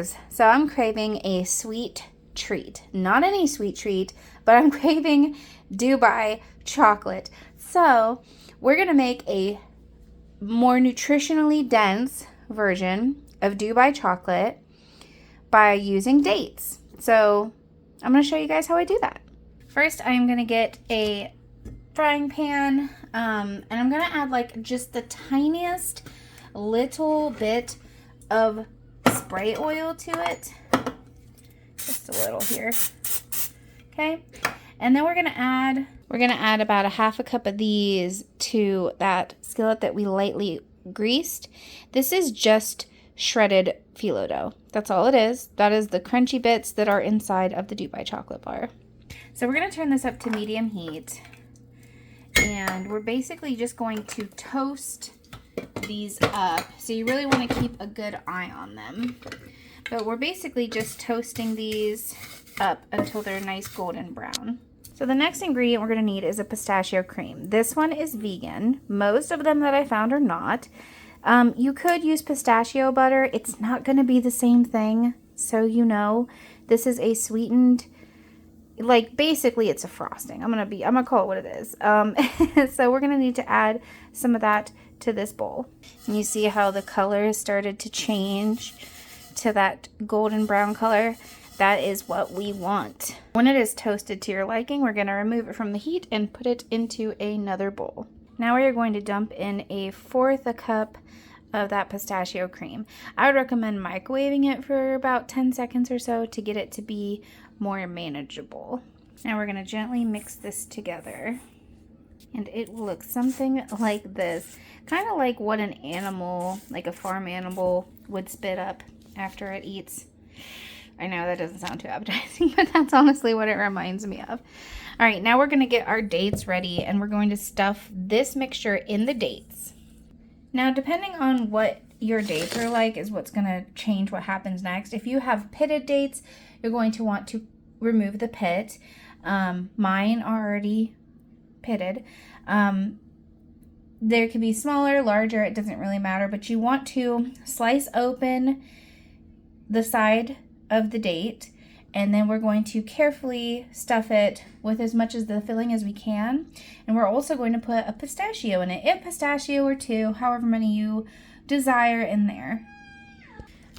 guys, so I'm craving a sweet treat. Not any sweet treat, but I'm craving Dubai chocolate. So we're going to make a more nutritionally dense version of Dubai chocolate by using dates. So I'm going to show you guys how I do that. First, I'm going to get a frying pan, and I'm going to add like just the tiniest little bit of spray oil to it. Just a little here. Okay. And then we're going to add about a half a cup of these to that skillet that we lightly greased. This is just shredded phyllo dough. That's all it is. That is the crunchy bits that are inside of the Dubai chocolate bar. So we're going to turn this up to medium heat. And we're basically just going to toast these up. So you really want to keep a good eye on them. But we're basically just toasting these up until they're nice golden brown. So the next ingredient we're going to need is a pistachio cream. This one is vegan. Most of them that I found are not. You could use pistachio butter. It's not going to be the same thing. So you know, this is a sweetened, like basically it's a frosting. I'm gonna call it what it is. So we're gonna need to add some of that to this bowl. And you see how the color has started to change to that golden brown color. That is what we want. When it is toasted to your liking, we're gonna remove it from the heat and put it into another bowl. Now we are going to dump in 1/4 cup of that pistachio cream. I would recommend microwaving it for about 10 seconds or so to get it to be more manageable. Now we're gonna gently mix this together. And it will look something like this. Kind of like what an animal, like a farm animal, would spit up after it eats. I know that doesn't sound too appetizing, but that's honestly what it reminds me of. All right, now we're going to get our dates ready, and we're going to stuff this mixture in the dates. Now, depending on what your dates are like is what's going to change what happens next. If you have pitted dates, you're going to want to remove the pit. Mine are already pitted. There can be smaller, larger, it doesn't really matter, but you want to slice open the side of the date, and then we're going to carefully stuff it with as much of the filling as we can. And we're also going to put a pistachio in it, a pistachio or two, however many you desire in there.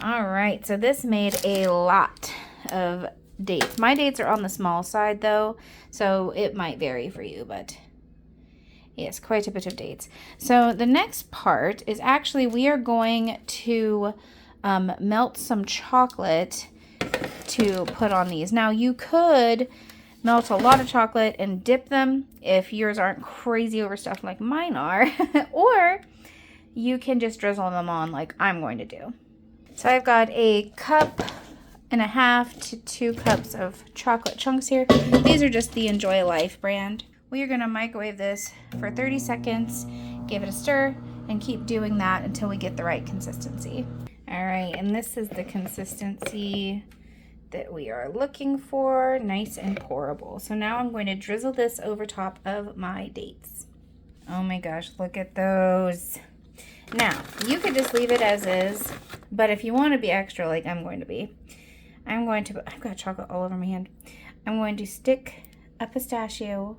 All right, so this made a lot of dates. My dates are on the small side though, so it might vary for you, but yes, quite a bit of dates. So the next part is actually we are going to melt some chocolate to put on these. Now you could melt a lot of chocolate and dip them if yours aren't crazy overstuffed like mine are, or you can just drizzle them on like I'm going to do. So I've got 1.5 cups to 2 cups of chocolate chunks here. These are just the Enjoy Life brand. We are going to microwave this for 30 seconds, give it a stir, and keep doing that until we get the right consistency. All right, and this is the consistency that we are looking for, nice and pourable. So now I'm going to drizzle this over top of my dates. Oh my gosh, look at those. Now, you could just leave it as is, but if you want to be extra like I'm going to be, I've got chocolate all over my hand. I'm going to stick a pistachio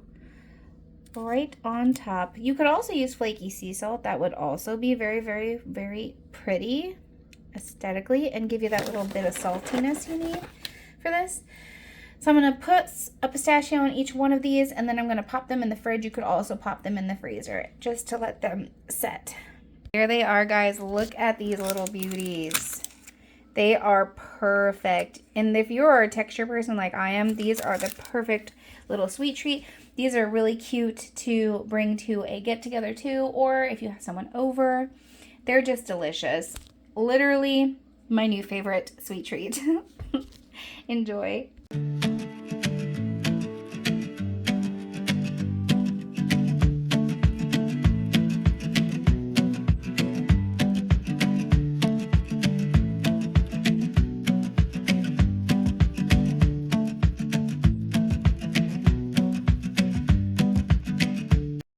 right on top. You could also use flaky sea salt. That would also be very, very, very pretty aesthetically and give you that little bit of saltiness you need for this. So I'm going to put a pistachio on each one of these, and then I'm going to pop them in the fridge. You could also pop them in the freezer just to let them set. Here they are, guys. Look at these little beauties. They are perfect. And if you're a texture person like I am, these are the perfect little sweet treat. These are really cute to bring to a get-together too, or if you have someone over. They're just delicious. Literally my new favorite sweet treat. Enjoy.